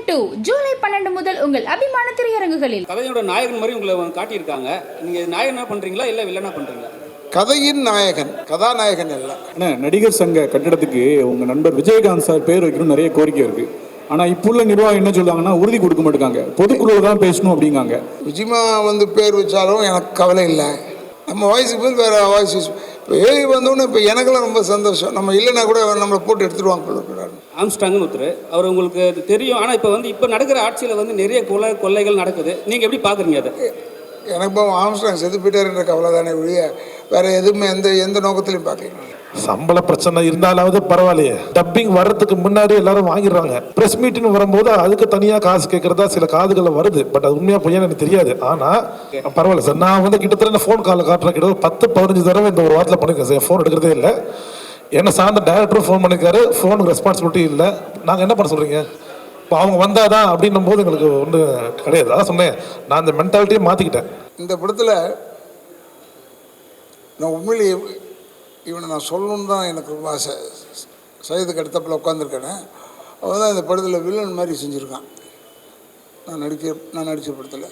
2 ஜூலை 12 முதல் உங்கள் அபிமான திரையரங்குகளில். கதையோட நாயகன் மாதிரி உங்களை காட்டியிருக்காங்க. நீங்க நாயகனா பண்றீங்களா இல்ல வில்லனா பண்றீங்களா? கதையின் நாயகன், கதாநாயகன் அல்ல. ஆனால் நடிகர் சங்க கட்டிடத்துக்கு உங்கள் நண்பர் விஜயகாந்த் சார் பேர் வைக்கணும் நிறைய கோரிக்கை இருக்குது. ஆனால் இப்போ உள்ள நிர்வாகம் என்ன சொல்றாங்கன்னா உறுதி கொடுக்க மாட்டாங்க, பொதுக்குழுவில் தான் பேசணும் அப்படிங்காங்க. விஜயமா பேர் வச்சாலும் எனக்கு கவலை இல்லை. நம்ம வாய்ஸுக்கு பேர் வேறு வாய்ஸ் இப்போ ஏஐ வந்தோடனே இப்போ எனக்கெல்லாம் ரொம்ப சந்தோஷம். நம்ம இல்லைன்னா கூட நம்மளை போட்டு எடுத்துருவாங்க. ஆம்ஸ்டாங்னு ஒருத்தர், அவர் உங்களுக்கு தெரியும். ஆனால் இப்போ நடக்கிற ஆட்சியில் நிறைய கொள்ளைகள் நடக்குது. நீங்கள் எப்படி பார்க்குறீங்க அதை? எனக்கு இப்போ ஆம்ஸ்டாங் செத்து போயிட்டாருன்ற கவலை தானே ஒழிய வேறு எதுவுமே எந்த நோக்கத்திலையும் பார்க்கலாம். சம்பள பிரச்சனை இருந்தாலாவது பரவாயில்லையே, டப்பிங் வர்றதுக்கு முன்னாடி எல்லாரும் வாங்கிடுறாங்க. பிரஸ் மீட்னு வரும்போது அதுக்கு தனியாக காசு கேட்கறதா சில காதுகளில் வருது. பட் அது உண்மையாக பொய்யான்னு எனக்கு தெரியாது. ஆனால் பரவாயில்ல சார், நான் கிட்டத்தட்ட ஃபோன் காலில் காட்டுறேன். கிட்ட 10-15 தடவை இந்த ஒரு வாரத்தில் பண்ணியிருக்கேன் சார். ஃபோன் எடுக்கிறதே இல்லை. என்ன சார்ந்த டைரக்டரும் ஃபோன் பண்ணியிருக்காரு, ஃபோனுக்கு ரெஸ்பான்சிபிலிட்டி இல்லை. நாங்கள் என்ன பண்ண சொல்கிறீங்க? இப்போ அவங்க வந்தாதான் அப்படின்னும் போது எங்களுக்கு ஒன்றும் கிடையாது. அதான் சொன்னேன், நான் அந்த மென்டாலிட்டியை மாற்றிக்கிட்டேன். இந்த படத்தில் நான் உண்மையிலேயே இவனை நான் சொல்லணுன்னு தான் எனக்கு ரொம்ப ஆசை. சையதுக்கு அடுத்தப்பில் உட்காந்துருக்கேன். அவன் தான் இந்த படத்தில் வில்லன் மாதிரி செஞ்சுருக்கான். நான் நடித்த படத்தில்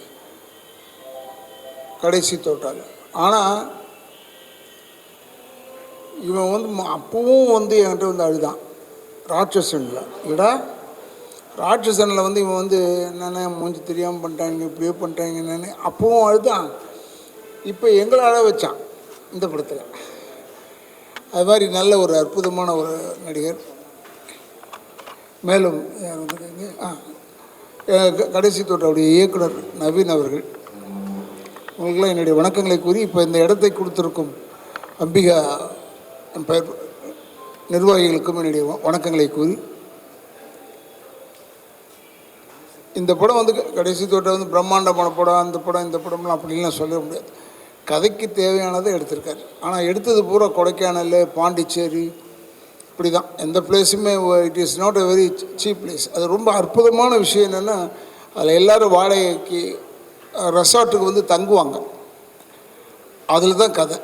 கடைசி தோட்டால். ஆனால் இவன் அப்பவும் என்கிட்ட அழுதான். ராட்சசனில் இல்லடா, ராட்சசனில் இவன் என்னென்ன மூஞ்சி தெரியாமல் பண்ணிட்டாங்க, இப்படியே பண்ணிட்டாங்க என்னென்னு அப்பவும் அழுதான். இப்போ எங்களை அழ வச்சான் இந்த படத்தில். அது மாதிரி நல்ல ஒரு அற்புதமான ஒரு நடிகர். மேலும் கடைசி தோட்டவுடைய இயக்குனர் நவீன் அவர்கள், உங்களுக்கெல்லாம் என்னுடைய வணக்கங்களை கூறி, இப்போ இந்த இடத்தை கொடுத்துருக்கும் அம்பிகா பெயர் நிர்வாகிகளுக்கும் என்னுடைய வணக்கங்களை கூறி, இந்த படம் கடைசி தோட்டம் பிரம்மாண்டமான படம், அந்த படம் இந்த படம்லாம் அப்படின்லாம் சொல்ல முடியாது. கதைக்கு தேவையானதை எடுத்திருக்காரு. ஆனால் எடுத்தது பூரா கொடைக்கானல், பாண்டிச்சேரி, இப்படி தான். எந்த பிளேஸுமே it is not a very cheap place. அது ரொம்ப அற்புதமான விஷயம் என்னென்னா, அதில் எல்லோரும் வாடகைக்கு ரெசார்ட்டுக்கு தங்குவாங்க. அதில் தான் கதை.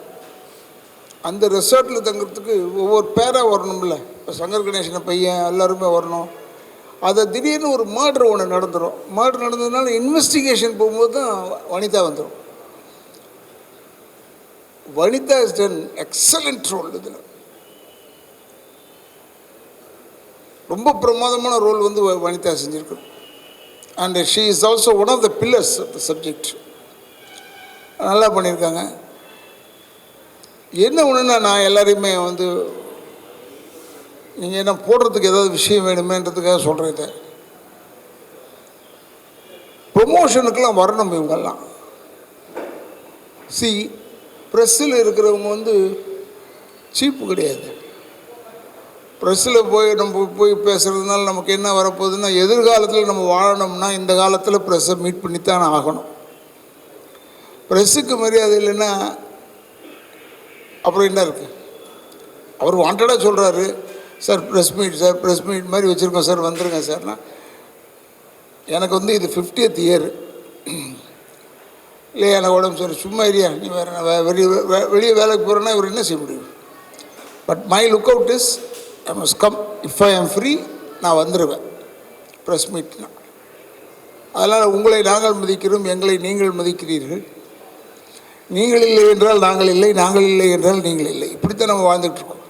அந்த ரெசார்ட்டில் தங்குறதுக்கு ஒவ்வொரு பேராக வரணும்ல. இப்போ சங்கர் கணேசன பையன் எல்லாருமே வரணும். அதை திடீர்னு ஒரு மர்டர் ஒன்று நடந்துடும். மர்டர் நடந்ததுனால இன்வெஸ்டிகேஷன் போகும்போது தான் வனிதா வந்துடும். Vanitha is done excellent role. இதில் ரொம்ப பிரமாதமான ரோல் வனிதா செஞ்சுருக்கு. And she is also one of the pillars of the subject. நல்லா பண்ணியிருக்காங்க. என்ன ஒன்றுன்னா, நான் எல்லாரையுமே நீங்கள் என்ன போடுறதுக்கு ஏதாவது விஷயம் வேணுமேன்றதுக்காக சொல்கிறேன். இதை ப்ரொமோஷனுக்கெல்லாம் வரணும் இவங்கெல்லாம். ப்ரெஸ்ஸில் இருக்கிறவங்க சீப்பு கிடையாது. ப்ரெஸ்ஸில் நம்ம போய் பேசுகிறதுனால நமக்கு என்ன வரப்போகுதுன்னா, எதிர்காலத்தில் நம்ம வாழணும்னா இந்த காலத்தில் ப்ரெஸ்ஸை மீட் பண்ணித்தான் ஆகணும். ப்ரெஸ்ஸுக்கு மரியாதை இல்லைன்னா அப்புறம் என்ன இருக்குது? அவர் வாண்டடாக சொல்கிறாரு, சார் ப்ரெஸ் மீட் மாதிரி வச்சுருக்கோம் சார், வந்துருங்க சார்னா. எனக்கு இது 50th இயர் இல்லையா, எனக்கு உடம்பு சரி, சும்மா ஏரியா, நீ வெளியே வேலைக்கு போகிறேன்னா இவர் என்ன செய்ய முடியும்? But my look out is I must come. If I ஆம் ஃப்ரீ, நான் வந்துடுவேன் ப்ரெஸ் மீட்னா. அதனால் உங்களை நாங்கள் மதிக்கிறோம், எங்களை நீங்கள் மதிக்கிறீர்கள். நீங்கள் இல்லை என்றால் நாங்கள் இல்லை, நாங்கள் இல்லை என்றால் நீங்கள் இல்லை. இப்படித்தான் நம்ம வாழ்ந்துட்டுருக்கோம்.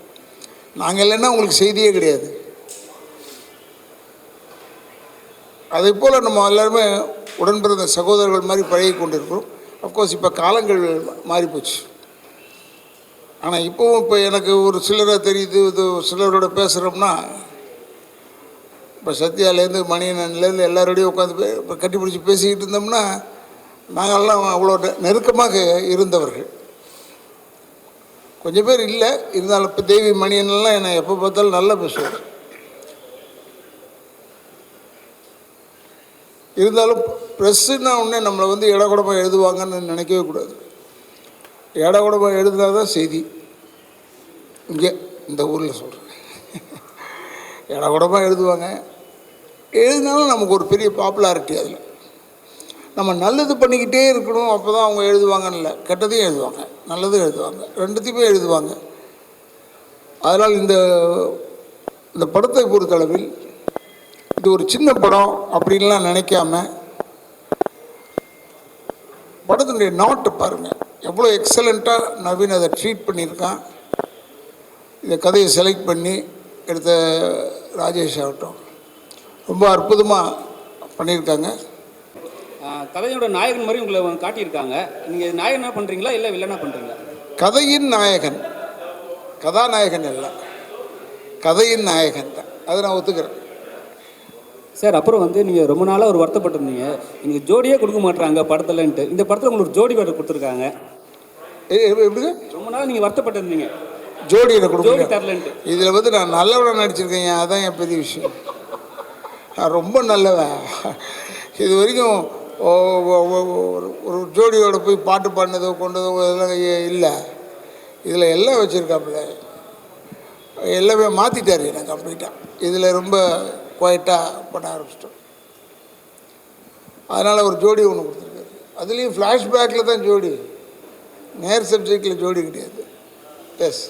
நாங்கள் இல்லைன்னா உங்களுக்கு செய்தியே கிடையாது. அதே போல் நம்ம எல்லாருமே உடன்பிறந்த சகோதரர்கள் மாதிரி பழகி கொண்டிருக்கிறோம். அஃப்கோர்ஸ் இப்போ காலங்கள் மாறிப்போச்சு. ஆனால் இப்போ எனக்கு ஒரு சிலரை தெரியுது, சிலரோட பேசுகிறோம்னா, இப்போ சத்யாலேருந்து மணியனன்லேருந்து எல்லாரோடையும் உட்காந்து இப்போ கட்டி பிடிச்சி பேசிக்கிட்டு இருந்தோம்னா, நாங்கள்லாம் அவ்வளோ நெருக்கமாக இருந்தவர்கள். கொஞ்சம் பேர் இல்லை, இருந்தாலும் இப்போ தேவி மணியன்லாம் என்னை எப்போ பார்த்தாலும் நல்லா பேசுவார். இருந்தாலும் ப்ரெஸ்ஸுன்னா ஒன்றே நம்மளை இடகுடமாக எழுதுவாங்கன்னு நினைக்கவே கூடாது. இடகுடமாக எழுதுனா தான் செய்தி. இங்கே இந்த ஊரில் சொல்கிறேன், இடகுடமாக எழுதுவாங்க. எழுதினாலும் நமக்கு ஒரு பெரிய பாப்புலாரிட்டி. அதில் நம்ம நல்லது பண்ணிக்கிட்டே இருக்கணும், அப்போ தான் அவங்க எழுதுவாங்கன்னு இல்லை. கெட்டதையும் எழுதுவாங்க, நல்லதும் எழுதுவாங்க, ரெண்டுத்தையுமே எழுதுவாங்க. அதனால் இந்த படத்தை பொறுத்தளவில் இது ஒரு சின்ன படம் அப்படின்லாம் நினைக்காம படத்தினுடைய நாட்டை பாருங்கள், எவ்வளோ எக்ஸலண்ட்டாக நவீன் அதை ட்ரீட் பண்ணியிருக்கான். இந்த கதையை செலக்ட் பண்ணி எடுத்த ராஜேஷ் ஆகட்டும் ரொம்ப அற்புதமாக பண்ணியிருக்காங்க. கதையோட நாயகன் மாதிரி உங்களை காட்டியிருக்காங்க. நீங்கள் நாயகனாக பண்ணுறீங்களா இல்லை வில்லனாக பண்ணுறீங்களா? கதையின் நாயகன், கதாநாயகன் இல்லை, கதையின் நாயகன் தான். அதை நான் ஒத்துக்கிறேன் சார். அப்புறம் வந்து நீங்கள் ரொம்ப நாளாக ஒரு வருத்தப்பட்டிருந்தீங்க, எனக்கு ஜோடியே கொடுக்க மாட்டுறாங்க படத்துலன்ட்டு. இந்த படத்தில் உங்களுக்கு ஜோடி வேறு கொடுத்துருக்காங்க. எப்படிங்க? ரொம்ப நாள் நீங்கள் வருத்தப்பட்டிருந்தீங்க ஜோடியை கொடுக்க தரலன்ட்டு. இதில் வந்து நான் நல்லவனாக நடிச்சிருக்கேன், அதான் என் பெரிய விஷயம். நான் ரொம்ப நல்லவன். இது வரைக்கும் ஒரு ஜோடியோட போய் பாட்டு பாடினதோ கொண்டதோ இதெல்லாம் இல்லை. இதில் எல்லாம் வச்சுருக்காப்புல, எல்லாமே மாற்றிட்டார் எனக்கு கம்ப்ளீட்டாக. இதில் ரொம்ப குவைட்டாக பண்ண ஆரம்பிச்சிட்டோம். அதனால் ஒரு ஜோடி ஒன்று கொடுத்துருக்காரு. அதுலேயும் ஃப்ளாஷ்பேக்கில் தான் ஜோடி, நேர் சப்ஜெக்டில் ஜோடி கிடையாது. எஸ்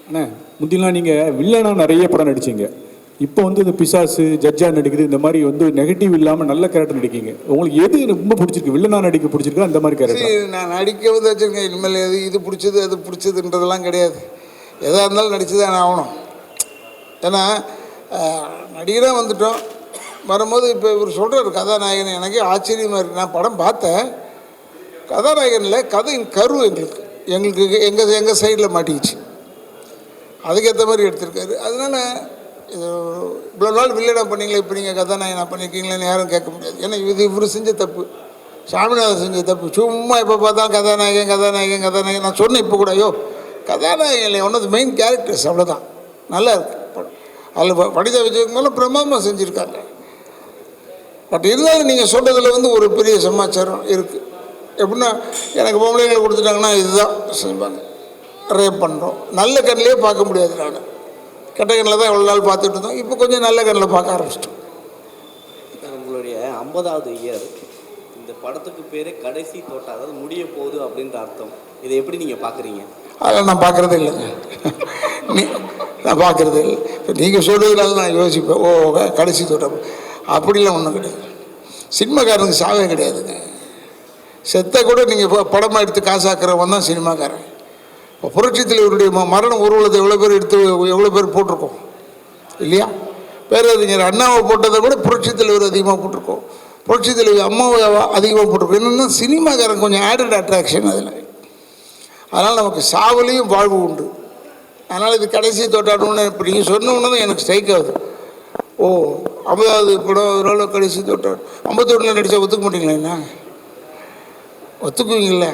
அண்ணா, முந்திலாம் நீங்கள் வில்லனாக நிறைய படம் நடிச்சிங்க. இப்போ வந்து இந்த பிசாசு ஜட்ஜாக நடிக்குது, இந்த மாதிரி வந்து நெகட்டிவ் இல்லாமல் நல்ல கேரக்டர் நடிக்கிங்க. உங்களுக்கு எது ரொம்ப பிடிச்சிருக்கு? வில்லனாக நடிக்க பிடிச்சிருக்கா அந்த மாதிரி கேரக்டர்? நான் நடிக்க வந்து வச்சுருக்கேன். இனிமேல் இது பிடிச்சது அது பிடிச்சதுன்றதெல்லாம் கிடையாது. எதாக இருந்தாலும் நடிச்சு தான் ஆகணும். ஏன்னா நடிகராக வந்துட்டோம். வரும்போது இப்போ இவர் சொல்கிறார் கதாநாயகன், எனக்கே ஆச்சரியமாக இருக்குது. நான் படம் பார்த்தேன், கதாநாயகனில் கதையின் கரு எங்கள் சைடில் மாட்டிக்கிச்சு. அதுக்கேற்ற மாதிரி எடுத்திருக்காரு. அதனால் இது இவ்வளோ நாள் வில்லனாக பண்ணீங்களே, இப்போ நீங்கள் கதாநாயகனாக பண்ணியிருக்கீங்களேன்னு யாரும் கேட்க முடியாது. ஏன்னா இவர் செஞ்ச தப்பு, சாமிநாதன் செஞ்ச தப்பு. சும்மா இப்போ பார்த்தா கதாநாயகன் கதாநாயகன் கதாநாயகன். நான் சொன்னேன் இப்போ கூட, ஐயோ கதாநாயகன் one of the main characters, அவ்வளோதான். நல்லா இருக்குது படம். அதில் வனிதா விஜயகுமார் பிரமாதமாக செஞ்சுருக்காங்க. பட் இருந்தாலும் நீங்கள் சொல்கிறதுல வந்து ஒரு பெரிய சமாச்சாரம் இருக்குது. எப்படின்னா எனக்கு பொம்பளைங்களை கொடுத்துட்டாங்கன்னா இதுதான் செய்வாங்க, ரேப் பண்ணுறோம். நல்ல கண்ணிலே பார்க்க முடியாது. நான் கெட்ட கண்ணில் தான் எவ்வளோ நாள் பார்த்துட்டு இருந்தோம். இப்போ கொஞ்சம் நல்ல கண்ணில் பார்க்க ஆரம்பிச்சிட்டோம். உங்களுடைய 50வது இயர், இந்த படத்துக்கு பேர் கடைசி தோட்டம், அதாவது முடிய போகுது அப்படின்ற அர்த்தம். இதை எப்படி நீங்கள் பார்க்குறீங்க? அதெல்லாம் நான் பார்க்குறதே இல்லைங்க. நான் பார்க்குறதே இல்லை. இப்போ நீங்கள் சொல்கிறதுனால நான் யோசிப்பேன், ஓ கடைசி தோட்டம் அப்படிலாம் ஒன்றும் கிடையாது. சினிமாக்காரனுக்கு சாவே கிடையாதுங்க. செத்த கூட நீங்கள் படமாக எடுத்து காசாக்குறவன் தான் சினிமாக்காரன். இப்போ புரட்சித் தலைவருடைய மரண ஊர்வலத்தை எவ்வளோ பேர் எடுத்து எவ்வளோ பேர் போட்டிருக்கோம் இல்லையா? பேரறிஞர் அண்ணாவை போட்டதை விட புரட்சித் தலைவர் அதிகமாக போட்டிருக்கோம். புரட்சித் தலைவர் அம்மாவை அதிகமாக போட்டிருக்கோம். என்னென்னா சினிமாக்காரன் கொஞ்சம் ஆடட் அட்ராக்ஷன் அதில். அதனால் நமக்கு சாவலையும் வாழ்வு உண்டு. அதனால் இது கடைசி தோட்டாடணுன்னு இப்போ நீங்கள் சொன்னோன்னு தான் எனக்கு ஸ்ட்ரைக் ஆகுது. ஓ 50வது படம் அதனால கடைசி தோட்டம். 51 நடித்தா ஒத்துக்க மாட்டீங்களா? என்ன ஒத்துக்குவீங்கள?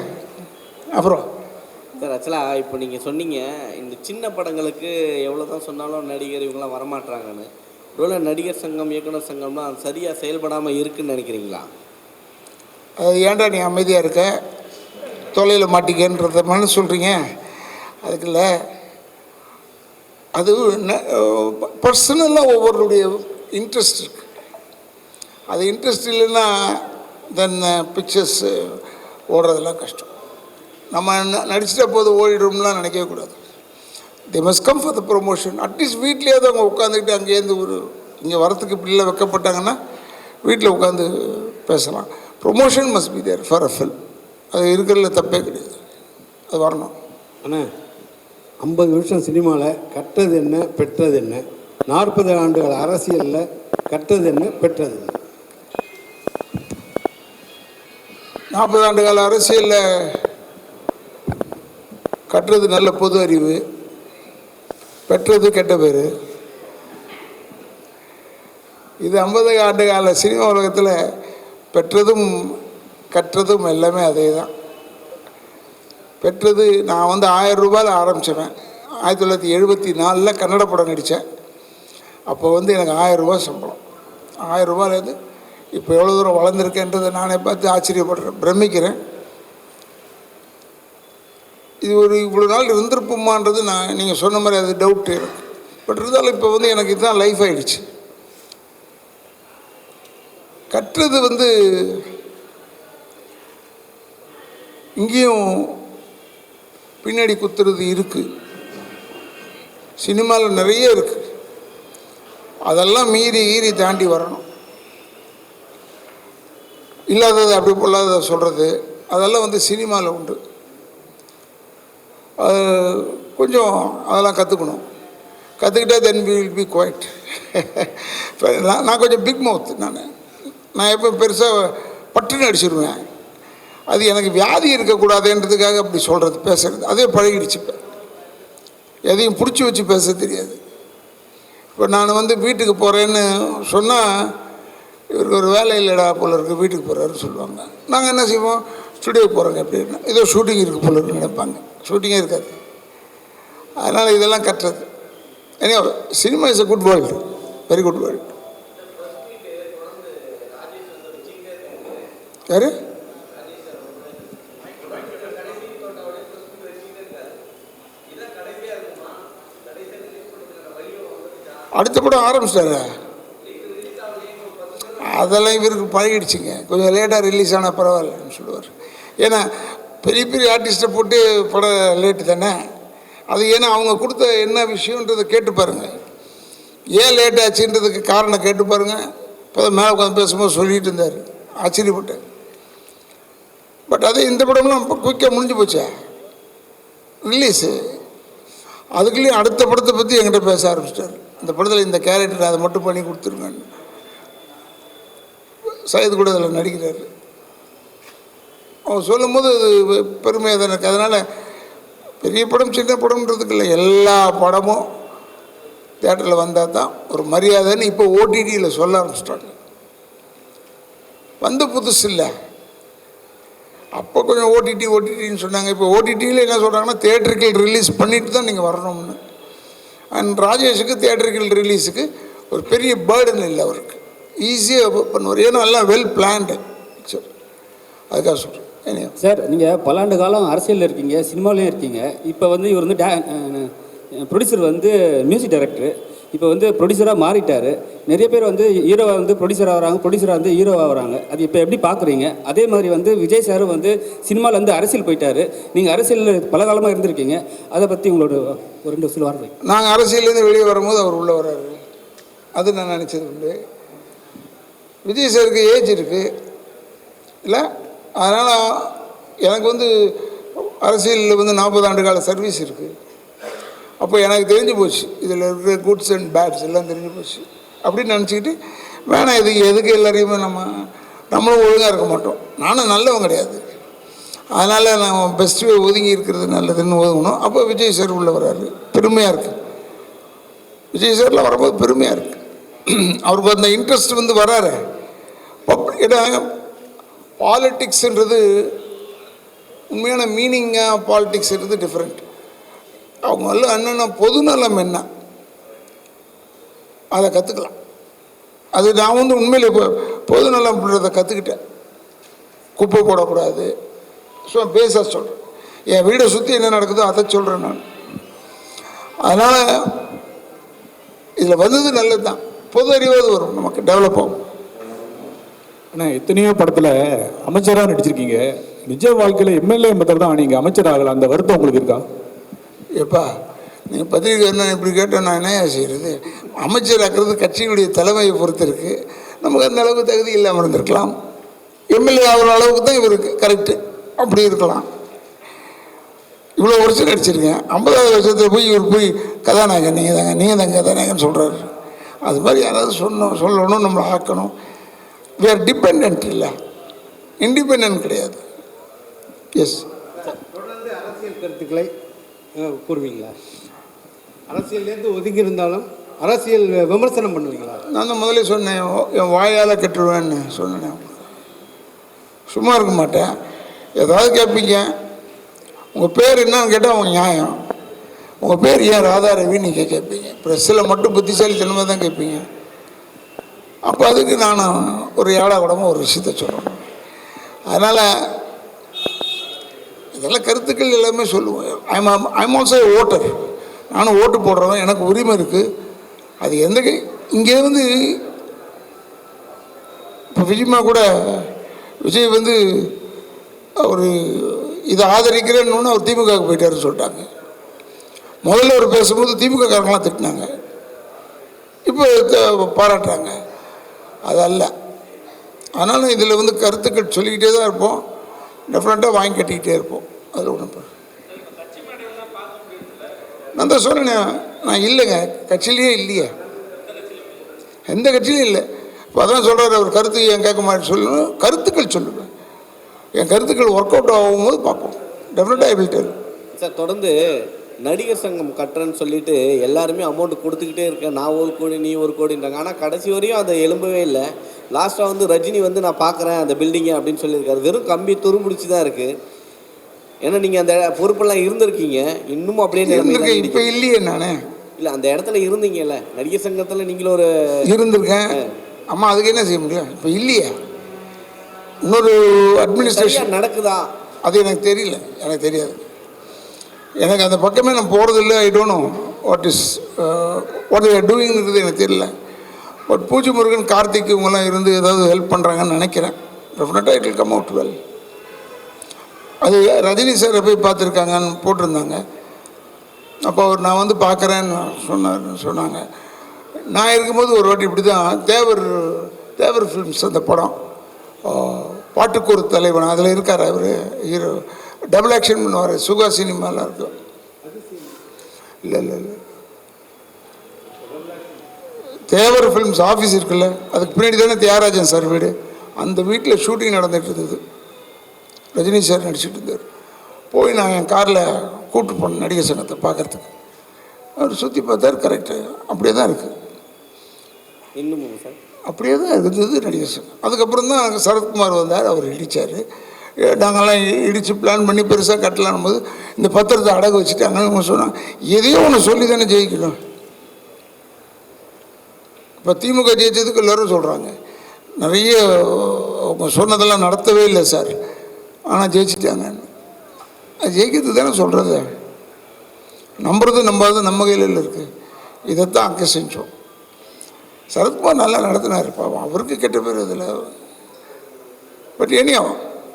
அப்புறம் சார், ஆக்சுவலாக இப்போ நீங்கள் சொன்னீங்க இந்த சின்ன படங்களுக்கு எவ்வளோ தான் சொன்னாலும் நடிகர் இவங்களாம் வரமாட்டுறாங்கன்னு. ஒருவேளை நடிகர் சங்கம் இயக்குனர் சங்கம்லாம் அது சரியாக செயல்படாமல் இருக்குதுன்னு நினைக்கிறீங்களா? அது ஏன்டா நீ அமைதியாக இருக்க, தொலையில் மாட்டிக்கன்றத மனு சொல்கிறீங்க? அதுக்கு இல்லை, அது பர்சனலாக ஒவ்வொருடைய இன்ட்ரெஸ்ட் இருக்குது. அது இன்ட்ரெஸ்ட் இல்லைன்னா தென் பிக்சர்ஸ் ஓடுறதெல்லாம் கஷ்டம். நம்ம நடிச்சிட்ட போது ஓடிடும்லாம் நினைக்கவே கூடாது. They must come for the promotion. At least வீட்லேயாவது அவங்க உட்காந்துக்கிட்டு அங்கேருந்து இங்கே வரத்துக்கு இப்படிலாம் வைக்கப்பட்டாங்கன்னா வீட்டில் உட்காந்து பேசலாம். Promotion must be there for a film. அது இருக்கிறதுல தப்பே கிடையாது, அது வரணும். ஆனால் 50 வருஷம் சினிமாவில் கற்றது என்ன பெற்றது என்ன, 40 ஆண்டுகள் அரசியலில் கற்றது என்ன பெற்றது என்ன? 40 ஆண்டு கால அரசியலில் கற்றது நல்ல பொது அறிவு, பெற்றது கெட்ட பேர். இது 50 ஆண்டு கால சினிமா உலகத்தில் பெற்றதும் கற்றதும் எல்லாமே அதே தான். பெற்றது, நான் வந்து 1000 ரூபாயில் ஆரம்பித்தேன். 1974 கன்னட படம் நடித்தேன். அப்போ வந்து எனக்கு 1000 ரூபா சம்பளம். 1000 ரூபாயிலேருந்து இப்போ எவ்வளோ தூரம் வளர்ந்துருக்கேன்றதை நானே பார்த்து ஆச்சரியப்படுறேன், பிரமிக்கிறேன். இது ஒரு இவ்வளோ நாள் இருந்திருப்போமான்றது நான் நீங்கள் சொன்ன மாதிரி அது டவுட்டு எனக்கு. பட் இருந்தாலும் இப்போ வந்து எனக்கு இதுதான் லைஃப் ஆகிடுச்சு. கற்றது வந்து இங்கேயும் பின்னாடி குத்துறது இருக்குது, சினிமாவில் நிறைய இருக்குது. அதெல்லாம் மீறி தாண்டி வரணும். இல்லாதது அப்படி பொல்லாததை சொல்கிறது அதெல்லாம் வந்து சினிமாவில் உண்டு. அது கொஞ்சம் அதெல்லாம் கற்றுக்கணும். கற்றுக்கிட்டா then we will be quiet. நான் கொஞ்சம் பிக் மவுத். நான் எப்போ பெருசாக பட்டுன்னு அடிச்சிடுவேன். அது எனக்கு வியாதி இருக்கக்கூடாதுன்றதுக்காக அப்படி சொல்கிறது, பேசுகிறது. அதே பழகிடுச்சு. இப்போ எதையும் பிடிச்சி வச்சு பேச தெரியாது. இப்போ நான் வந்து வீட்டுக்கு போகிறேன்னு சொன்னால் இவருக்கு ஒரு வேலை இல்லைடா போல இருக்குது, வீட்டுக்கு போகிறாருன்னு சொல்லுவாங்க. நாங்கள் என்ன செய்வோம், ஸ்டுடியோக்கு போகிறோங்க எப்படின்னா, ஏதோ ஷூட்டிங் இருக்குது போல இருக்குன்னு நினைப்பாங்க. ஷூட்டிங்கே இருக்காது. அதனால் இதெல்லாம் கட்டுறது. ஏன்னா cinema is a good world, very good world. யார்? அடுத்த படம் ஆரம்பிச்சிட்டாரு. அதெல்லாம் இவருக்கு பழகிடுச்சுங்க. கொஞ்சம் லேட்டாக ரிலீஸ் ஆனால் பரவாயில்லன்னு சொல்லுவார். ஏன்னா பெரிய பெரிய ஆர்டிஸ்ட்டை போட்டு படம் லேட்டு தானே. அது ஏன்னா அவங்க கொடுத்த என்ன விஷயன்றதை கேட்டு பாருங்கள். ஏன் லேட் ஆச்சுன்றதுக்கு காரணம் கேட்டு பாருங்கள். இப்போ மேலே உட்காந்து பேசும்போது சொல்லிகிட்டு இருந்தார், ஆச்சரியப்பட்டேன். பட் அது இந்த படம்லாம் குயிக்காக முடிஞ்சு போச்சா ரிலீஸு. அதுக்குள்ளேயும் அடுத்த படத்தை பற்றி என்கிட்ட பேச ஆரம்பிச்சிட்டார். இந்த படத்தில் இந்த கேரக்டர் அதை மட்டும் பண்ணி கொடுத்துருங்கன்னு. சையது கூட அதில் நடிக்கிறார். அவர் சொல்லும் போது அது பெருமையாக தான் இருக்குது. அதனால் பெரிய படம் சின்ன படம்ன்றதுக்கு இல்லை, எல்லா படமும் தியேட்டரில் வந்தால் தான் ஒரு மரியாதைன்னு இப்போ ஓடிடியில் சொல்ல ஆரம்பிச்சிட்டாங்க. வந்த புதுசு இல்லை, அப்போ கொஞ்சம் ஓடிடின்னு சொன்னாங்க. இப்போ ஓடிடியில் என்ன சொல்கிறாங்கன்னா தியேட்டருக்கு ரிலீஸ் பண்ணிட்டு தான் நீங்கள் வரணும்னு. அண்ட் ராஜேஷுக்கு தியேட்டருக்கு ரிலீஸுக்கு ஒரு பெரிய பேர்டன் இல்லை, அவருக்கு ஈஸியாக பண்ணுவார். ஏன்னா எல்லாம் வெல் பிளான்டு பிக்சர். அதுக்காக சொல்கிறேன். சார், நீங்கள் பல்லாண்டு காலம் அரசியலில் இருக்கீங்க, சினிமாவிலையும் இருக்கீங்க. இப்போ வந்து இவர் வந்து ப்ரொடியூசர் வந்து மியூசிக் டைரக்டர், இப்போ வந்து ப்ரொடியூசராக மாறிட்டார். நிறைய பேர் வந்து ஹீரோவாக வந்து ப்ரொடியூசராக வராங்க, ப்ரொடியூசராக வந்து ஹீரோவாக வராங்க. அது இப்போ எப்படி பார்க்குறீங்க? அதே மாதிரி வந்து விஜய் சாரும் வந்து சினிமாவில் வந்து அரசியல் போயிட்டார். நீங்கள் அரசியலில் பல காலமாக இருந்திருக்கீங்க, அதை பற்றி உங்களோட ஒரு 2 சில வார்த்தை. நாங்கள் அரசியலேருந்து வெளியே வரும்போது அவர் உள்ளே வர்றாரு, அது நான் நினச்சது உண்டு. விஜய் சாருக்கு ஏஜ் இருக்குது இல்லை, அதனால் எனக்கு வந்து அரசியலில் வந்து 40 ஆண்டு கால சர்வீஸ் இருக்குது. அப்போ எனக்கு தெரிஞ்சு போச்சு இதில் இருக்கிற குட்ஸ் அண்ட் பேட்ஸ் எல்லாம் தெரிஞ்சு போச்சு. அப்படின்னு நினச்சிக்கிட்டு வேணாம், எதுக்கு எல்லாரையுமே நம்மளும் ஒழுங்காக இருக்க மாட்டோம். நானும் நல்லவன் கிடையாது, அதனால் நான் பெஸ்ட்டு ஒதுங்கி இருக்கிறது நல்லதுன்னு ஒதுங்கணும். அப்போ விஜய் சார் உள்ளே வர்றாரு, பெருமையாக இருக்குது. விஜய் சார்லாம் வரும்போது பெருமையாக இருக்குது. அவருக்கு அந்த இன்ட்ரெஸ்ட் வந்து வராரு. ஏன்னா பாலிட்டிக்ஸுன்றது உண்மையான மீனிங்காக பாலிட்டிக்ஸ்ன்றது டிஃப்ரெண்ட். அவங்க எல்லாம் என்னென்னா பொதுநலம் என்ன அதை கற்றுக்கலாம். அது நான் வந்து உண்மையில் இப்போ பொதுநலம்ன்றதை கற்றுக்கிட்டேன். குப்பை போடக்கூடாது, ஸோ பேச சொல்கிறேன். என் வீடை சுற்றி என்ன நடக்குதோ அதை சொல்கிறேன் நான். அதனால் இதில் வந்தது நல்லது தான், பொது அறிவாது வரும், நமக்கு டெவலப் ஆகும். ஆனால் எத்தனையோ படத்தில் அமைச்சராக நடிச்சிருக்கீங்க, நிஜ வாழ்க்கையில் எம்எல்ஏ மெத்தட் தான் நீங்கள் அமைச்சர் ஆகலை, அந்த வருத்தம் உங்களுக்கு இருக்கா? எப்பா நீங்கள் பத்திரிக்கை என்ன இப்படி கேட்டால் நான் என்ன செய்கிறது? அமைச்சர் ஆக்கிறது கட்சியினுடைய தலைமையை பொறுத்து இருக்குது. நமக்கு அந்த அளவுக்கு தகுதி இல்லாமல் இருந்திருக்கலாம். எம்எல்ஏ ஆகிற அளவுக்கு தான் இவருக்கு கரெக்டு, அப்படி இருக்கலாம். இவ்வளோ வருஷம் நடிச்சிருக்கேன், 50வது வருஷத்தில் போய் இவர் போய் கதாநாயகன் நீங்கள் தாங்க கதாநாயகன் சொல்கிறாரு. அது மாதிரி யாராவது சொல்லணும், நம்மளை ஆக்கணும். வி ஆர் டிபெண்ட் இல்லை, இண்டிபெண்ட் கிடையாது. எஸ். தொடர்ந்து அரசியல் கருத்துக்களை கூறுவீங்களா? அரசியல்லேருந்து ஒதுங்கி இருந்தாலும் அரசியல் விமர்சனம் பண்ணுவீங்களா? நான் தான் முதல்ல சொன்னேன், என் வாயால் கட்டுருவேன்னு சொன்னேன். சும்மா இருக்க மாட்டேன். ஏதாவது கேட்பீங்க, உங்கள் பேர் என்னன்னு கேட்டால் அவங்க நியாயம். உங்கள் பேர் ஏன் ராதாரவி நீங்கள் கேட்பீங்க. ப்ரெஸ்ஸில் மட்டும் புத்திசாலித்தனமாக தான் கேட்பீங்க. அப்போ அதுக்கு நான் ஒரு ஏழா கூடமாக ஒரு விஷயத்த சொல்லணும். அதனால் இதெல்லாம் கருத்துக்கள் எல்லாமே சொல்லுவேன். I'm also voter. நானும் ஓட்டு போடுறவன், எனக்கு உரிமை இருக்குது. அது எந்த இங்கே வந்து இப்போ விஜயமா கூட விஜய் வந்து அவர் இதை ஆதரிக்கிறேன்னு அவர் திமுகவுக்கு போயிட்டாருன்னு சொல்லிட்டாங்க. முதல்ல அவர் பேசும்போது திமுக காரங்களாம் திட்டினாங்க. இப்போ பாராட்டுறாங்க. அது அல்ல. ஆனாலும் இதில் வந்து கருத்துக்கள் சொல்லிக்கிட்டே தான் இருப்போம், டெஃபினட்டாக வாங்கி கட்டிக்கிட்டே இருப்போம். அதில் ஒன்று நான் தான் சொன்னேன், நான் இல்லைங்க, கட்சியிலேயே இல்லையே, எந்த கட்சியிலையும் இல்லை. இப்போ அதான் சொல்கிறார் அவர், கருத்து ஏன் கேட்க மாதிரி சொல்லணும், கருத்துக்கள் சொல்லுவேன். என் கருத்துக்கள் ஒர்க் அவுட் ஆகும்போது பார்ப்போம், டெஃபினட்டாக ஐ வில் டெல். சார் தொடர்ந்து நடிகர் சங்கம் கட்டுறேன்னு சொல்லிட்டு எல்லாருமே அமௌண்ட் கொடுத்துக்கிட்டே இருக்கேன், நான் 1 கோடி நீ 1 கோடின்றாங்க. ஆனால் கடைசி வரையும் அதை எழும்பவே இல்லை. லாஸ்ட்டாக வந்து ரஜினி வந்து நான் பார்க்குறேன் அந்த பில்டிங்கை அப்படின்னு சொல்லியிருக்காரு. வெறும் கம்பி துரும்பிடிச்சு தான் இருக்குது. ஏன்னா நீங்கள் அந்த பொறுப்பெல்லாம் இருந்திருக்கீங்க, இன்னமும் அப்படியே இப்போ இல்லையே. நானே இல்லை, அந்த இடத்துல இருந்தீங்கல்ல, நடிகர் சங்கத்தில் நீங்களும் ஒரு இருந்திருக்கேன். அம்மா அதுக்கு என்ன செய்ய முடியும்? இப்போ இல்லையே. இன்னொரு அட்மினிஸ்ட்ரேஷன் நடக்குதா? அது எனக்கு தெரியல, எனக்கு தெரியாது. எனக்கு அந்த பக்கமே நான் போகிறதில்ல. ஐ டோன்ட் நோ வாட் தேர் டூயிங்கிறது எனக்கு தெரியல. பட் பூஜை முருகன், கார்த்திக் இவங்கெல்லாம் இருந்து ஏதாவது ஹெல்ப் பண்ணுறாங்கன்னு நினைக்கிறேன். டெஃபினட்டாக it will come out well. அது ரஜினி சாரை போய் பார்த்துருக்காங்கன்னு போட்டிருந்தாங்க. அப்போ அவர் நான் வந்து பார்க்குறேன்னு சொன்னாங்க. நான் இருக்கும்போது ஒரு வாட்டி இப்படி தான் தேவர் ஃபிலிம்ஸ் அந்த படம், பாட்டுக்கு ஒரு தலைவன், அதில் இருக்கார் அவர் ஹீரோ, டபுள் ஆக்ஷன் பண்ணுவார், சுகா சினிமாலாம் இருக்கும். இல்லை இல்லை இல்லை, தேவர் ஃபிலிம்ஸ் ஆஃபீஸ் இருக்குல்ல, அதுக்கு பின்னாடி தானே தியாகராஜன் சார் வீடு. அந்த வீட்டில் ஷூட்டிங் நடந்துகிட்டு இருந்தது. ரஜினி சார் நடிச்சுட்டு இருந்தார். போய் நான் என் காரில் கூப்பிட்டு போனேன் நடிகர் சங்கத்தை பார்க்குறதுக்கு. அவர் சுற்றி பார்த்தார், கரெக்டு அப்படியே தான் இருக்குது. இன்னமும் சார் அப்படியே தான் இருந்தது நடிகர் சங்கம். அதுக்கப்புறம் தான் சரத்குமார் வந்தார், அவர் இடித்தார். நாங்கள்லாம் இடித்து பிளான் பண்ணி பெருசாக கட்டலான் போது இந்த பத்திரத்தை அடகு வச்சுட்டாங்கன்னு சொன்னாங்க. எதையோ ஒன்று சொல்லி தானே ஜெயிக்கணும். இப்போ திமுக ஜெயிச்சதுக்கு எல்லோரும் சொல்கிறாங்க, நிறைய அவங்க சொன்னதெல்லாம் நடத்தவே இல்லை சார், ஆனால் ஜெயிச்சிட்டாங்க. அது ஜெயிக்கிறது தானே சொல்கிறது. நம்புறது நம்பாதது நம்ம கையில் இருக்குது. இதைத்தான் அங்கே செஞ்சோம். சரத்குமார் நல்லா நடத்தினார், பாவம் அவருக்கு கெட்ட பேர் இதில். பட் இனியும்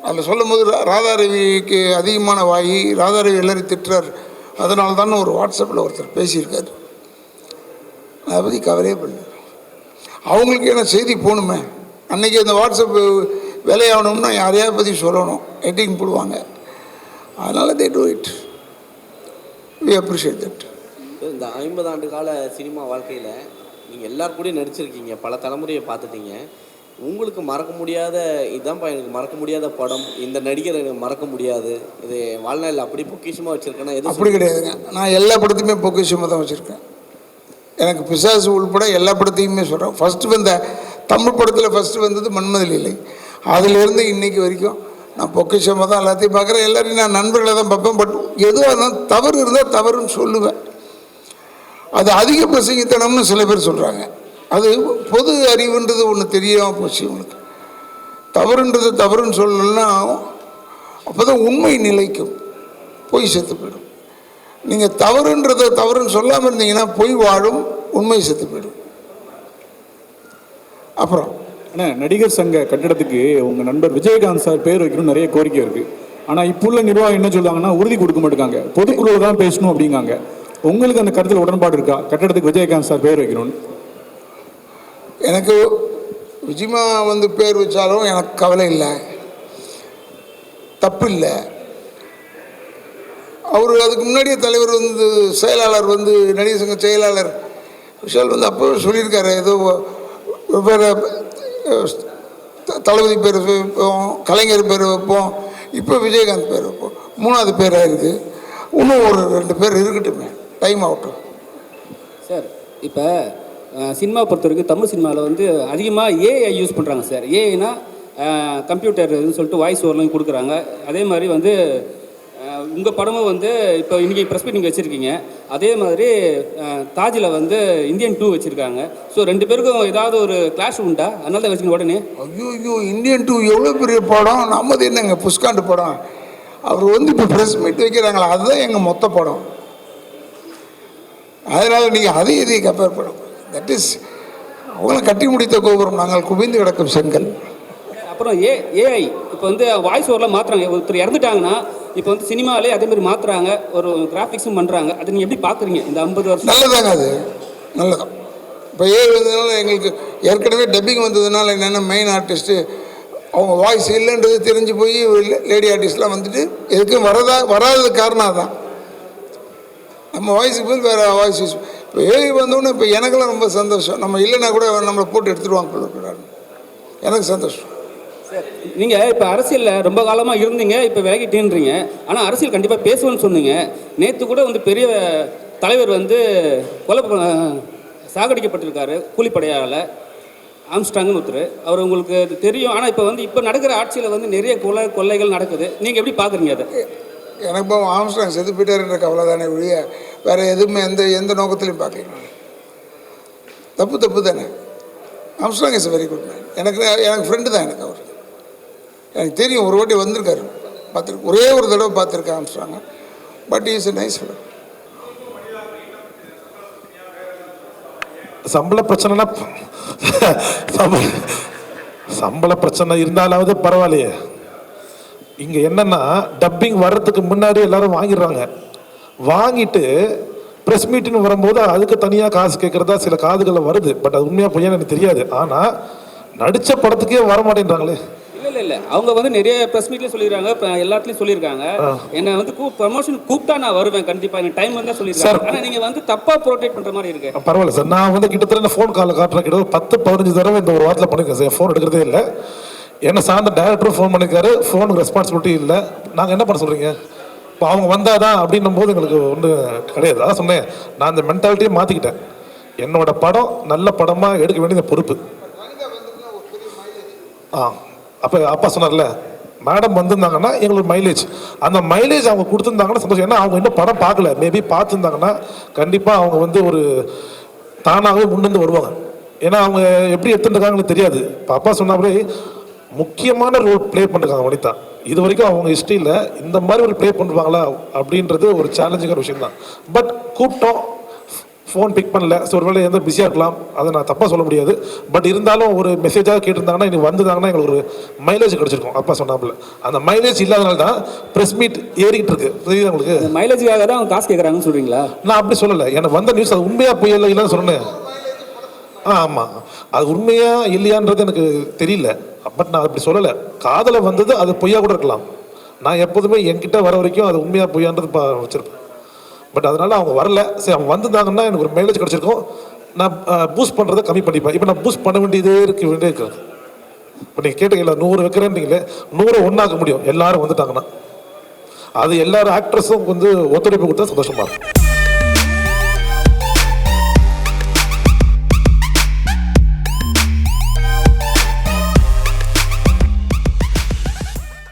அதில் சொல்லும் போது ராதாரவிக்கு அதிகமான வாயி, ராதாரவி எல்லாரும் திட்டுறார், அதனால தான் ஒரு வாட்ஸ்அப்பில் ஒருத்தர் பேசியிருக்காரு. அதை பற்றி கவலையே பண்ணல. அவங்களுக்கு என்ன செய்தி போகணுமே, அன்றைக்கி அந்த வாட்ஸ்அப் வேலையாகணும்னா யாரையாவது பற்றி சொல்லணும், எட்டிங் போடுவாங்க. அதனால் they do it. We appreciate that. இந்த 50 ஆண்டு கால சினிமா வாழ்க்கையில் நீங்கள் எல்லார் கூடயும் நடிச்சிருக்கீங்க, பல தலைமுறையை பார்த்துட்டீங்க. உங்களுக்கு மறக்க முடியாத, இதுதான்ப்பா எனக்கு மறக்க முடியாத படம், இந்த நடிகர் எனக்கு மறக்க முடியாது, இது வாழ்நாளில் அப்படி பொக்கிஷமாக வச்சுருக்கேன்னா எது? அப்படி கிடையாதுங்க, நான் எல்லா படத்தையுமே பொக்கிஷமாக தான் வச்சுருக்கேன். எனக்கு பிசாசு உள்பட எல்லா படத்தையுமே சொல்கிறேன். ஃபஸ்ட்டு வந்த தமிழ் படத்தில் ஃபஸ்ட்டு வந்தது மன்மதலீலை. அதிலேருந்து இன்றைக்கி வரைக்கும் நான் பொக்கிஷமாக தான் எல்லாத்தையும் பார்க்குறேன். எல்லோரையும் நான் நண்பர்களை தான் பார்ப்பேன். பட் எதுவாக இருந்தாலும் தவறு இருந்தால் தவறுன்னு சொல்லுவேன். அது அதிக பிரசங்கித்தனம்னு சில பேர் சொல்கிறாங்க. அது பொது அறிவுன்றது ஒன்று தெரியாமல் போச்சு உங்களுக்கு. தவறுன்றது தவறுன்னு சொல்லலைன்னா அப்போ தான் உண்மை நிலைக்கும், பொய் செத்து போயிடும். நீங்கள் தவறுன்றதை தவறுன்னு சொல்லாமல் இருந்தீங்கன்னா பொய் வாழும், உண்மை செத்து போயிடும். அப்புறம் ஆனால் நடிகர் சங்க கட்டிடத்துக்கு உங்கள் நண்பர் விஜயகாந்த் சார் பேர் வைக்கணும்னு நிறைய கோரிக்கை இருக்குது. ஆனால் இப்போ உள்ள நிர்வாகம் என்ன சொல்கிறாங்கன்னா உறுதி கொடுக்க மாட்டேங்காங்க, பொதுக்குழுவில் தான் பேசணும் அப்படிங்காங்க. உங்களுக்கு அந்த கருத்தில் உடன்பாடு இருக்கா, கட்டிடத்துக்கு விஜயகாந்த் சார் பேர் வைக்கணும்னு? எனக்கு விஜயமா வந்து பேர் வச்சாலும் எனக்கு கவலை இல்லை, தப்பு இல்லை. அவர் அதுக்கு முன்னாடியே தலைவர் வந்து செயலாளர் வந்து நடிகர் சங்க செயலாளர் விஷால் வந்து அப்போ சொல்லியிருக்காரு, ஏதோ வெவ்வேறு தளபதி பேர் வைப்போம், கலைஞர் பேர் வைப்போம், இப்போ விஜயகாந்த் பேர் வைப்போம், 3வது பேராக இருக்குது. இன்னும் ஒரு 2 பேர் இருக்கட்டுமே, டைம் ஆகட்டும் சார். இப்போ சினிமா பொறுத்த வரைக்கும் தமிழ் சினிமாவில் வந்து அதிகமாக ஏஐ யூஸ் பண்ணுறாங்க சார். ஏஐனா கம்ப்யூட்டர்னு சொல்லிட்டு வாய்ஸ் ஓவர்லாம் கொடுக்குறாங்க. அதே மாதிரி வந்து உங்கள் படமும் வந்து இப்போ இன்றைக்கி ப்ரெஸ் மீட்டிங் வச்சுருக்கீங்க, அதே மாதிரி தாஜில் வந்து இந்தியன் 2 வச்சுருக்காங்க. ஸோ 2 பேருக்கும் ஏதாவது ஒரு கிளாஷ் உண்டா? அதனால தான் வச்சுக்கோங்க உடனே. ஐயோ இந்தியன் 2 எவ்வளோ பெரிய படம், நம்மது என்னங்க புஷ்காண்டு படம். அவர் வந்து இப்போ ப்ரெஸ் மீட் வைக்கிறாங்களா, அதுதான் எங்கள் மொத்த படம். அதனால் நீங்கள் அதையும் இதையும் கம்பேர் பண்ணணும். தட் இஸ் அவங்கள கட்டி முடித்த கோபுரம், நாங்கள் குவிந்து கிடக்கும் செங்கல். அப்புறம் ஏஐ இப்போ வந்து வாய்ஸ் ஓவரில் மாற்றுறாங்க. ஒருத்தர் இறந்துட்டாங்கன்னா இப்போ வந்து சினிமாவிலே அதே மாதிரி மாற்றுறாங்க, ஒரு கிராஃபிக்ஸும் பண்ணுறாங்க. அதை நீங்கள் எப்படி பார்க்குறீங்க இந்த 50 வருஷம்? நல்லதாங்க, அது நல்லதான். இப்போ வந்ததுனால எங்களுக்கு ஏற்கனவே டப்பிங் வந்ததுனால என்னென்ன மெயின் ஆர்டிஸ்ட்டு அவங்க வாய்ஸ் இல்லைன்றது தெரிஞ்சு போய் லேடி ஆர்டிஸ்ட்லாம் வந்துட்டு எதுக்கும் வராதது காரணம் தான். நம்ம வாய்ஸுக்கு போய் வேறு வாய்ஸ் யூஸ். இப்போ ஏஐ வந்தோடனே இப்போ எனக்கெல்லாம் ரொம்ப சந்தோஷம். நம்ம இல்லைன்னா கூட நம்மளை போட்டு எடுத்துடுவாங்க போலக்கூடாது. எனக்கு சந்தோஷம். நீங்கள் இப்போ அரசியலில் ரொம்ப காலமாக இருந்தீங்க, இப்போ விலகிட்டேன்றீங்க. ஆனால் அரசியல் கண்டிப்பாக பேசுவேன்னு சொன்னீங்க. நேற்று கூட வந்து பெரிய தலைவர் வந்து சாகடிக்கப்பட்டிருக்காரு கூலிப்படையால், ஆம்ஸ்டாங்னு ஒருத்தர். அவர் உங்களுக்கு அது தெரியும். ஆனால் இப்போ நடக்கிற ஆட்சியில் வந்து நிறைய கொள்ளைகள் நடக்குது. நீங்கள் எப்படி பார்க்குறீங்க அதை? எனக்கு இப்போ ஆம்ஸ்டாங் செத்து போயிட்டாருன்ற கவலை தானே ஒழிய வேறு எதுவுமே எந்த நோக்கத்துலையும் பார்க்கல. தப்பு தானே. Armstrong is very good man. எனக்கு ஃப்ரெண்டு தான். எனக்கு தெரியும். ஒரு வாட்டி வந்திருக்காரு, பார்த்துருக்கு. ஒரே ஒரு தடவை பார்த்துருக்கேன் ஆம்ஸ்டாங்க. But is a nice fellow. சம்பள பிரச்சனை இருந்தாலாவது பரவாயில்லையே. இங்கே என்னன்னா டப்பிங் வர்றதுக்கு முன்னாடி எல்லாரும் வாங்கிடுறாங்க. வாங்கிட்டு ப்ரெஸ் மீட்டுன்னு வரும்போது அதுக்கு தனியாக காசு கேட்குறதா சில காதுகளில் வருது. பட் அது உண்மையாக பொய்யான்னு எனக்கு தெரியாது. ஆனால் நடித்த படத்துக்கே வர மாட்டேன்றாங்களே. இல்லை அவங்க வந்து நிறைய ப்ரெஸ் மீட்லேயும் சொல்லியிருக்காங்க, எல்லாத்துலேயும் சொல்லியிருக்காங்க. என்னை வந்து ப்ரமோஷன் கூப்பிட்டா நான் வருவேன் கண்டிப்பாக, எனக்கு டைம் வந்தால் சொல்லியிருக்காங்க. ஆனால் நீங்கள் வந்து தப்பாக ப்ரோட்டேட் பண்ணுற மாதிரி இருக்கு. பரவாயில்ல சார். நான் வந்து கிட்டத்தட்ட ஃபோன் காலில் காட்டுறேன். கிட்ட 10-15 தடவை இந்த ஒரு வாரத்தில் பண்ணியிருக்கேன் சார். ஃபோன் எடுக்கிறதே இல்லை. என்ன சார்ந்த டேரக்டரும் ஃபோன் பண்ணியிருக்காரு. ஃபோனுக்கு ரெஸ்பான்சிபிலிட்டி இல்லை. நாங்கள் என்ன பண்ண சொல்கிறீங்க? இப்போ அவங்க வந்தாதான் அப்படின்னும் போது எங்களுக்கு ஒன்றும் கிடையாது. அதான் சொன்னேன், நான் அந்த மென்டாலிட்டியை மாற்றிக்கிட்டேன். என்னோட படம் நல்ல படமாக எடுக்க வேண்டிய பொறுப்பு. அப்போ அப்பா சொன்னார்ல, மேடம் வந்திருந்தாங்கன்னா எங்களுக்கு மைலேஜ், அந்த மைலேஜ் அவங்க கொடுத்துருந்தாங்கன்னா சந்தோஷம். ஏன்னா அவங்க இன்னும் படம் பார்க்கல. மேபி பார்த்துருந்தாங்கன்னா கண்டிப்பாக அவங்க வந்து ஒரு தானாகவே முன்னிருந்து வருவாங்க. ஏன்னா அவங்க எப்படி எடுத்துருக்காங்கன்னு தெரியாது. இப்போ அப்பா சொன்னாலே முக்கியமான ரோல் ப்ளே பண்ணிருக்காங்க வனிதா. இது வரைக்கும் அவங்க ஹிஸ்ட்ரியில் இந்த மாதிரி ஒரு ப்ளே பண்ணுவாங்களா அப்படின்றது ஒரு சேலஞ்சிங்கான விஷயம் தான். பட் கூப்பிட்டோம், ஃபோன் பிக் பண்ணல. ஸோ ஒருவேளை எந்த பிஸியாக இருக்கலாம், அதை நான் தப்பாக சொல்ல முடியாது. பட் இருந்தாலும் ஒரு மெசேஜாக கேட்டிருந்தாங்கன்னா இன்னைக்கு வந்திருந்தாங்கன்னா எங்களுக்கு ஒரு மைலேஜ் கிடச்சிருக்கும். அப்பா சொன்னாப்புல அந்த மைலேஜ் இல்லாதனால தான் ப்ரெஸ் மீட் ஏறிக்கிட்டு இருக்கு. தெரியுது உங்களுக்கு? மைலேஜுக்காக தான் அவங்க காசு கேட்குறாங்கன்னு சொல்கிறீங்களா? நான் அப்படி சொல்லலை. எனக்கு வந்த நியூஸ் அது உண்மையாக போய் இல்லைன்னு சொன்னேன். ஆமாம், அது உண்மையா இல்லையான்றது எனக்கு தெரியல. பட் நான் அப்படி சொல்லலை. காதலை வந்தது அது பொய்யா கூட இருக்கலாம். நான் எப்போதுமே என்கிட்ட வர வரைக்கும் அது உண்மையாக பொய்யான்றது வச்சுருப்பேன். பட் அதனால் அவங்க வரல. சரி, அவங்க வந்திருந்தாங்கன்னா எனக்கு ஒரு மைலேஜ் கிடச்சிருக்கும். நான் பூஸ்ட் பண்ணுறதை கம்மி பண்ணிப்பேன். இப்போ நான் பூஸ்ட் பண்ண வேண்டியதே இருக்கிறது. இப்போ நீங்கள் கேட்டீங்களா 100 வைக்கிறேன்னீங்களே, 100 ஒன்றாக்க முடியும் எல்லாரும் வந்துட்டாங்கன்னா. அது எல்லாரும் ஆக்ட்ரஸும் வந்து ஒத்துழைப்பு கொடுத்தா சந்தோஷமாக இருக்கும்.